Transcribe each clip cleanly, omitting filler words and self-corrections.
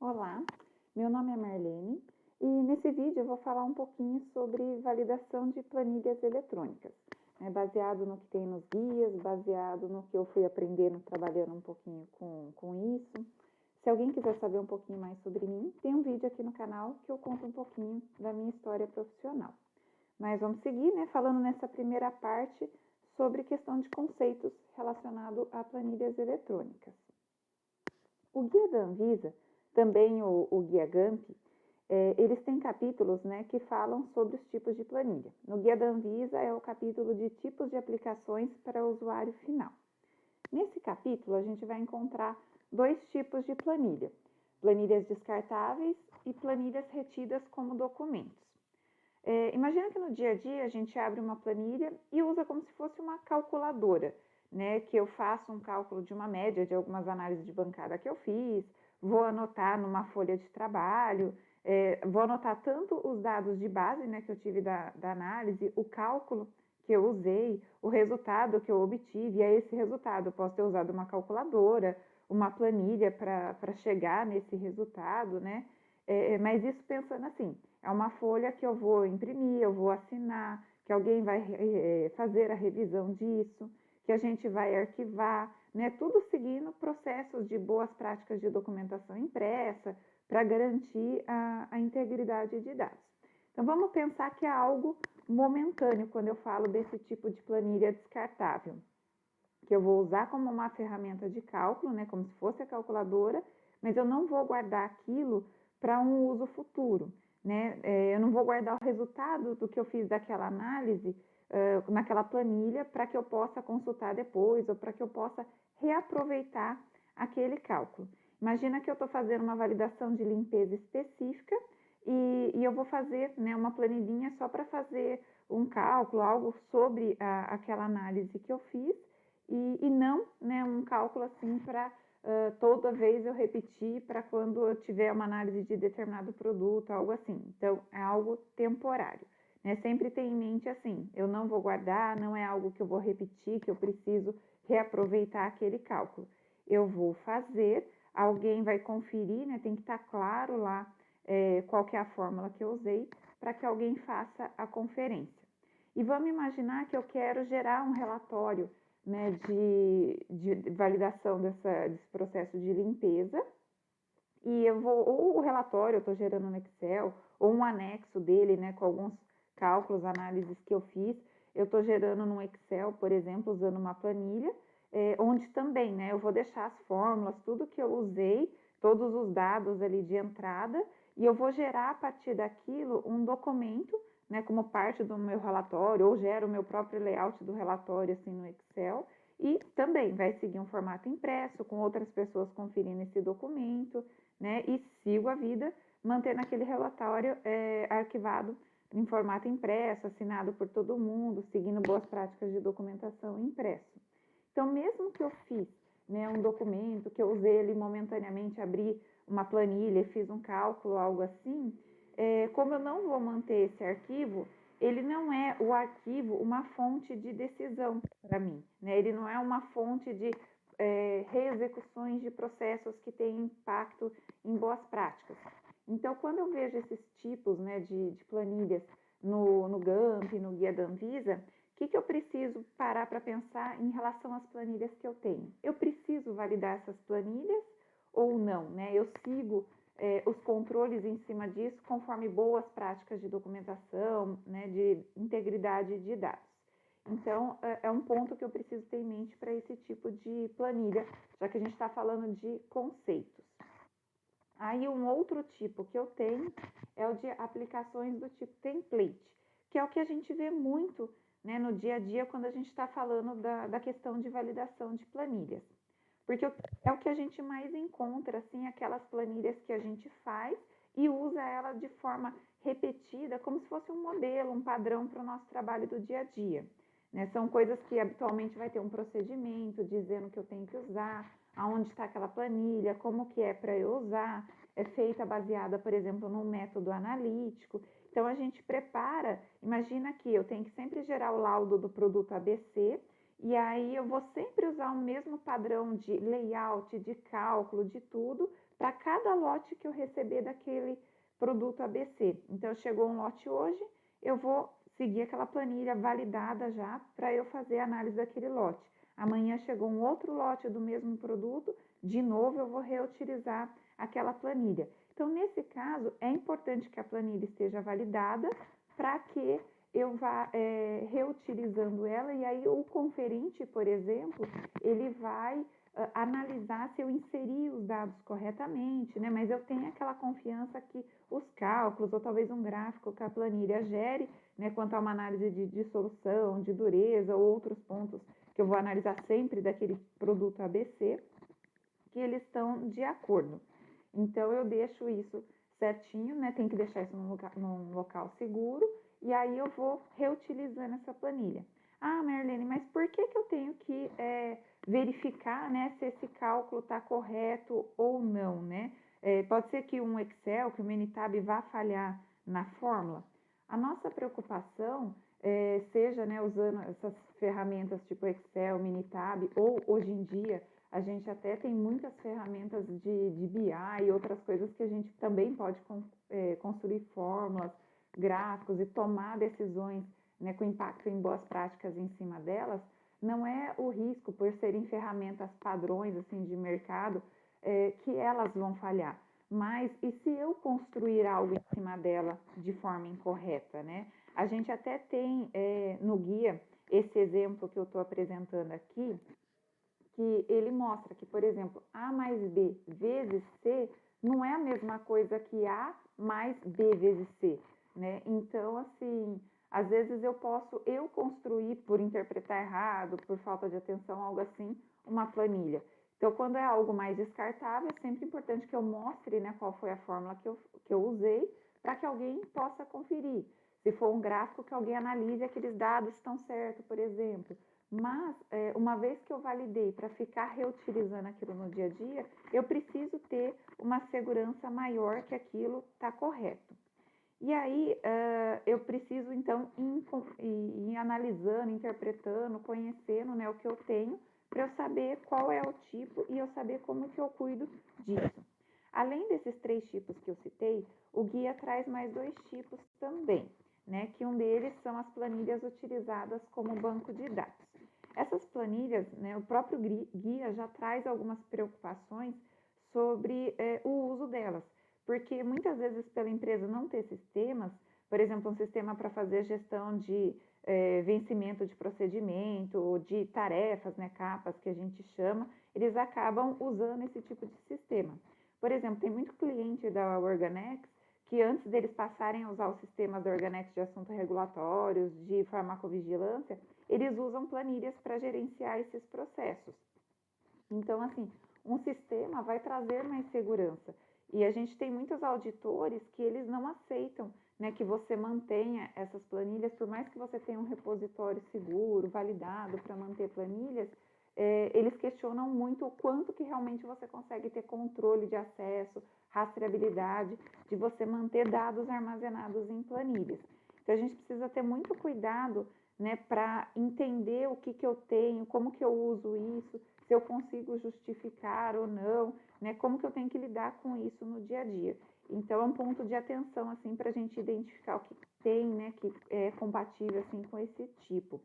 Olá, meu nome é Marlene e nesse vídeo eu vou falar um pouquinho sobre validação de planilhas eletrônicas, né, baseado no que tem nos guias, baseado no que eu fui aprendendo trabalhando um pouquinho com isso. Se alguém quiser saber um pouquinho mais sobre mim, tem um vídeo aqui no canal que eu conto um pouquinho da minha história profissional. Mas vamos seguir, né, falando nessa primeira parte sobre questão de conceitos relacionados a planilhas eletrônicas. O guia da Anvisa, também o guia GAMP, eles têm capítulos, né, que falam sobre os tipos de planilha. No guia da Anvisa é o capítulo de tipos de aplicações para o usuário final. Nesse capítulo a gente vai encontrar dois tipos de planilha: planilhas descartáveis e planilhas retidas como documentos. Imagina que no dia a dia a gente abre uma planilha e usa como se fosse uma calculadora, né? Que eu faço um cálculo de uma média de algumas análises de bancada que eu fiz, vou anotar numa folha de trabalho, vou anotar tanto os dados de base, né, que eu tive da análise, o cálculo que eu usei, o resultado que eu obtive, e a esse resultado eu posso ter usado uma calculadora, uma planilha para chegar nesse resultado, né? Mas isso pensando assim, é uma folha que eu vou imprimir, eu vou assinar, que alguém vai fazer a revisão disso, que a gente vai arquivar, né? Tudo seguindo processos de boas práticas de documentação impressa para garantir a integridade de dados. Então vamos pensar que é algo momentâneo quando eu falo desse tipo de planilha descartável, que eu vou usar como uma ferramenta de cálculo, né? Como se fosse a calculadora, mas eu não vou guardar aquilo para um uso futuro, né? Eu não vou guardar o resultado do que eu fiz daquela análise naquela planilha para que eu possa consultar depois ou para que eu possa reaproveitar aquele cálculo. Imagina que eu estou fazendo uma validação de limpeza específica e eu vou fazer, né, uma planilhinha só para fazer um cálculo, algo sobre aquela análise que eu fiz e não, né, um cálculo assim para toda vez eu repetir para quando eu tiver uma análise de determinado produto, algo assim. Então, é algo temporário. Né? Sempre tem em mente assim, eu não vou guardar, não é algo que eu vou repetir, que eu preciso reaproveitar aquele cálculo. Eu vou fazer, alguém vai conferir, né? Tem que estar claro lá qual que é a fórmula que eu usei para que alguém faça a conferência. E vamos imaginar que eu quero gerar um relatório, né, de validação desse processo de limpeza, e eu vou, ou o relatório eu estou gerando no Excel, ou um anexo dele, né, com alguns cálculos, análises que eu fiz, eu estou gerando no Excel, por exemplo, usando uma planilha, onde também, né, eu vou deixar as fórmulas, tudo que eu usei, todos os dados ali de entrada, e eu vou gerar a partir daquilo um documento, né, como parte do meu relatório, ou gero o meu próprio layout do relatório assim no Excel, e também vai seguir um formato impresso, com outras pessoas conferindo esse documento, né, e sigo a vida mantendo aquele relatório arquivado em formato impresso, assinado por todo mundo, seguindo boas práticas de documentação impresso. Então, mesmo que eu fiz, né, um documento, que eu usei ele momentaneamente, abri uma planilha e fiz um cálculo, algo assim, como eu não vou manter esse arquivo, ele não é o arquivo uma fonte de decisão para mim, né? Ele não é uma fonte de reexecuções de processos que têm impacto em boas práticas. Então, quando eu vejo esses tipos, né, de planilhas no GAMP, no Guia da Anvisa, o que eu preciso parar para pensar em relação às planilhas que eu tenho? Eu preciso validar essas planilhas ou não? Né? Eu sigo os controles em cima disso conforme boas práticas de documentação, né, de integridade de dados. Então, é um ponto que eu preciso ter em mente para esse tipo de planilha, já que a gente está falando de conceitos. Aí, um outro tipo que eu tenho é o de aplicações do tipo template, que é o que a gente vê muito, né, no dia a dia quando a gente está falando da questão de validação de planilhas. Porque é o que a gente mais encontra, assim, aquelas planilhas que a gente faz e usa ela de forma repetida, como se fosse um modelo, um padrão para o nosso trabalho do dia a dia. Né? São coisas que habitualmente vai ter um procedimento dizendo o que eu tenho que usar, aonde está aquela planilha, como que é para eu usar, é feita baseada, por exemplo, num método analítico. Então a gente prepara, imagina que eu tenho que sempre gerar o laudo do produto ABC E aí eu vou sempre usar o mesmo padrão de layout, de cálculo, de tudo, para cada lote que eu receber daquele produto ABC. Então, chegou um lote hoje, eu vou seguir aquela planilha validada já para eu fazer a análise daquele lote. Amanhã chegou um outro lote do mesmo produto, de novo eu vou reutilizar aquela planilha. Então, nesse caso, é importante que a planilha esteja validada para que eu vá reutilizando ela, e aí o conferinte, por exemplo, ele vai analisar se eu inseri os dados corretamente, né? Mas eu tenho aquela confiança que os cálculos, ou talvez um gráfico que a planilha gere, né, quanto a uma análise de dissolução, de dureza, ou outros pontos que eu vou analisar sempre daquele produto ABC, que eles estão de acordo. Então, eu deixo isso certinho, né? Tem que deixar isso num local seguro, e aí eu vou reutilizando essa planilha. Ah, Marlene, mas por que eu tenho que verificar, né, se esse cálculo está correto ou não, né? Pode ser que um Excel, que o Minitab vá falhar na fórmula. A nossa preocupação seja, né, usando essas ferramentas tipo Excel, Minitab, ou hoje em dia a gente até tem muitas ferramentas de BI e outras coisas que a gente também pode construir fórmulas, gráficos e tomar decisões, né, com impacto em boas práticas em cima delas. Não é o risco, por serem ferramentas padrões assim, de mercado, que elas vão falhar. Mas e se eu construir algo em cima dela de forma incorreta, né? A gente até tem no guia esse exemplo que eu estou apresentando aqui, que ele mostra que, por exemplo, A mais B vezes C não é a mesma coisa que A mais B vezes C, né? Então, assim, às vezes eu posso construir, por interpretar errado, por falta de atenção, algo assim, uma planilha. Então, quando é algo mais descartável, é sempre importante que eu mostre, né, qual foi a fórmula que eu usei, para que alguém possa conferir. Se for um gráfico, que alguém analise aqueles dados estão certos, por exemplo. Mas, uma vez que eu validei para ficar reutilizando aquilo no dia a dia, eu preciso ter uma segurança maior que aquilo está correto. E aí, eu preciso, então, ir analisando, interpretando, conhecendo, né, o que eu tenho, para eu saber qual é o tipo e eu saber como que eu cuido disso. Além desses 3 tipos que eu citei, o guia traz mais 2 tipos também, né, que um deles são as planilhas utilizadas como banco de dados. Essas planilhas, né, o próprio guia já traz algumas preocupações sobre o uso delas, porque muitas vezes pela empresa não ter sistemas, por exemplo, um sistema para fazer gestão de vencimento de procedimento, ou de tarefas, né, capas que a gente chama, eles acabam usando esse tipo de sistema. Por exemplo, tem muito cliente da Organex que antes deles passarem a usar o sistema da Organex de assuntos regulatórios, de farmacovigilância, eles usam planilhas para gerenciar esses processos. Então, assim, um sistema vai trazer mais segurança. E a gente tem muitos auditores que eles não aceitam, né, que você mantenha essas planilhas, por mais que você tenha um repositório seguro, validado para manter planilhas, eles questionam muito o quanto que realmente você consegue ter controle de acesso, rastreabilidade, de você manter dados armazenados em planilhas. Então, a gente precisa ter muito cuidado, né, para entender o que eu tenho, como que eu uso isso, se eu consigo justificar ou não, né, como que eu tenho que lidar com isso no dia a dia. Então, é um ponto de atenção, assim, para a gente identificar o que tem, né, que é compatível, assim, com esse tipo.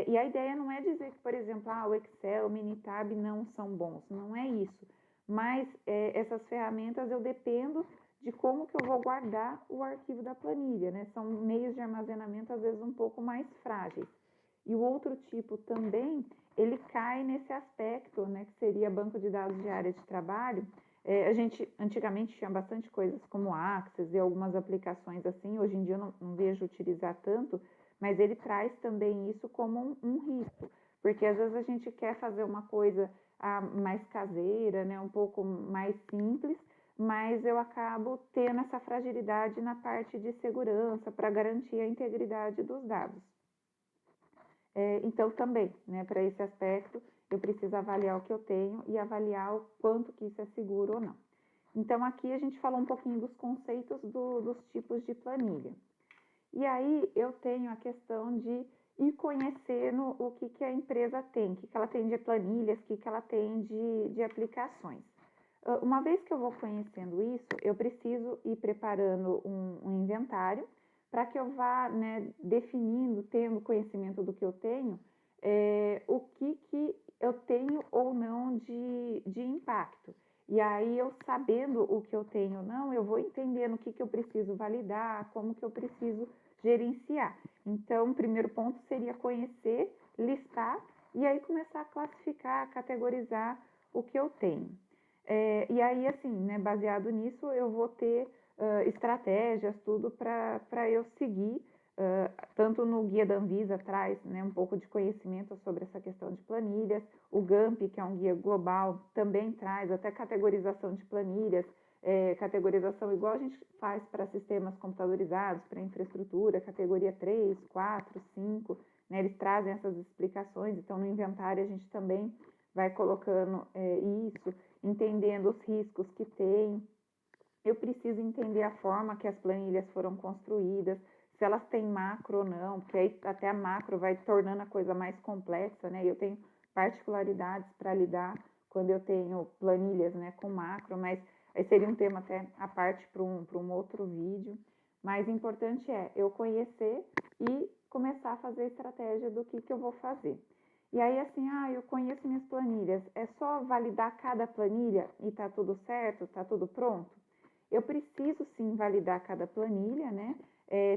E a ideia não é dizer que, por exemplo, o Excel, o Minitab não são bons, não é isso. Mas essas ferramentas eu dependo de como que eu vou guardar o arquivo da planilha, né? São meios de armazenamento, às vezes, um pouco mais frágeis. E o outro tipo também, ele cai nesse aspecto, né, que seria banco de dados de área de trabalho. A gente antigamente tinha bastante coisas como Access e algumas aplicações assim, hoje em dia eu não vejo utilizar tanto, mas ele traz também isso como um risco, porque às vezes a gente quer fazer uma coisa mais caseira, né, um pouco mais simples, mas eu acabo tendo essa fragilidade na parte de segurança para garantir a integridade dos dados. Então, também, né, para esse aspecto, eu preciso avaliar o que eu tenho e avaliar o quanto que isso é seguro ou não. Então, aqui a gente falou um pouquinho dos conceitos dos tipos de planilha. E aí, eu tenho a questão de e conhecendo o que a empresa tem, o que ela tem de planilhas, o que ela tem de aplicações. Uma vez que eu vou conhecendo isso, eu preciso ir preparando um inventário para que eu vá, né, definindo, tendo conhecimento do que eu tenho, o que eu tenho ou não de impacto. E aí, eu sabendo o que eu tenho ou não, eu vou entendendo o que eu preciso validar, como que eu preciso gerenciar. Então, o primeiro ponto seria conhecer, listar e aí começar a classificar, categorizar o que eu tenho. E aí, assim, né, baseado nisso, eu vou ter estratégias, tudo para eu seguir. Tanto no guia da Anvisa traz, né, um pouco de conhecimento sobre essa questão de planilhas. O GAMP, que é um guia global, também traz até categorização de planilhas, categorização igual a gente faz para sistemas computadorizados, para infraestrutura, categoria 3, 4, 5, né, eles trazem essas explicações. Então, no inventário a gente também vai colocando isso, entendendo os riscos que tem. Eu preciso entender a forma que as planilhas foram construídas, se elas têm macro ou não, porque aí até a macro vai tornando a coisa mais complexa, né? Eu tenho particularidades para lidar quando eu tenho planilhas, né, com macro, mas aí seria um tema até à parte para um outro vídeo. Mas o importante é eu conhecer e começar a fazer a estratégia do que eu vou fazer. E aí, assim, eu conheço minhas planilhas, é só validar cada planilha e tá tudo certo, tá tudo pronto? Eu preciso sim validar cada planilha, né?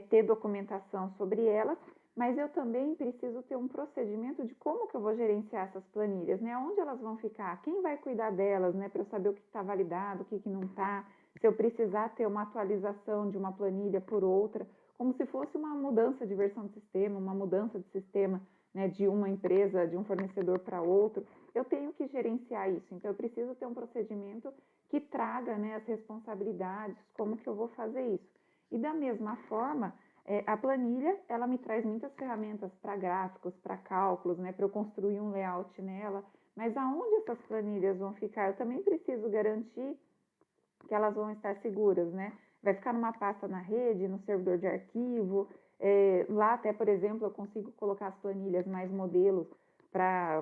Ter documentação sobre elas, mas eu também preciso ter um procedimento de como que eu vou gerenciar essas planilhas, né? Onde elas vão ficar, quem vai cuidar delas, né? Para eu saber o que está validado, o que não está, se eu precisar ter uma atualização de uma planilha por outra, como se fosse uma mudança de versão de sistema, uma mudança de sistema, né? De uma empresa, de um fornecedor para outro, eu tenho que gerenciar isso. Então, eu preciso ter um procedimento que traga, né, as responsabilidades, como que eu vou fazer isso. E da mesma forma, a planilha, ela me traz muitas ferramentas para gráficos, para cálculos, né, para eu construir um layout nela, mas aonde essas planilhas vão ficar? Eu também preciso garantir que elas vão estar seguras, né? Vai ficar numa pasta na rede, no servidor de arquivo, lá até, por exemplo, eu consigo colocar as planilhas mais modelos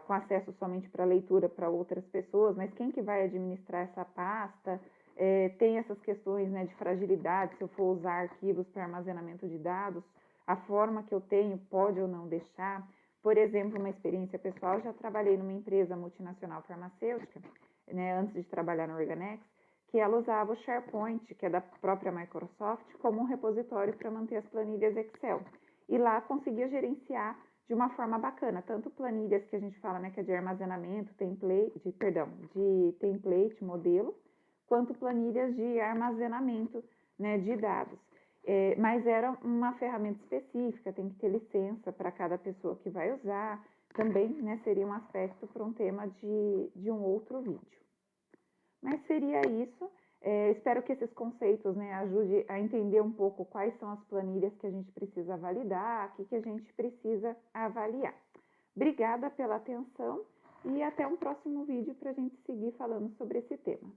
com acesso somente para leitura para outras pessoas, mas quem que vai administrar essa pasta? Tem essas questões, né, de fragilidade, se eu for usar arquivos para armazenamento de dados, a forma que eu tenho pode ou não deixar. Por exemplo, uma experiência pessoal, já trabalhei numa empresa multinacional farmacêutica, né, antes de trabalhar na Organex, que ela usava o SharePoint, que é da própria Microsoft, como um repositório para manter as planilhas Excel. E lá conseguia gerenciar de uma forma bacana, tanto planilhas que a gente fala, né, que é de armazenamento, de template, modelo, quanto planilhas de armazenamento, né, de dados. Mas era uma ferramenta específica, tem que ter licença para cada pessoa que vai usar. Também, né, seria um aspecto para um tema de um outro vídeo. Mas seria isso. Espero que esses conceitos, né, ajudem a entender um pouco quais são as planilhas que a gente precisa validar, o que a gente precisa avaliar. Obrigada pela atenção e até um próximo vídeo para a gente seguir falando sobre esse tema.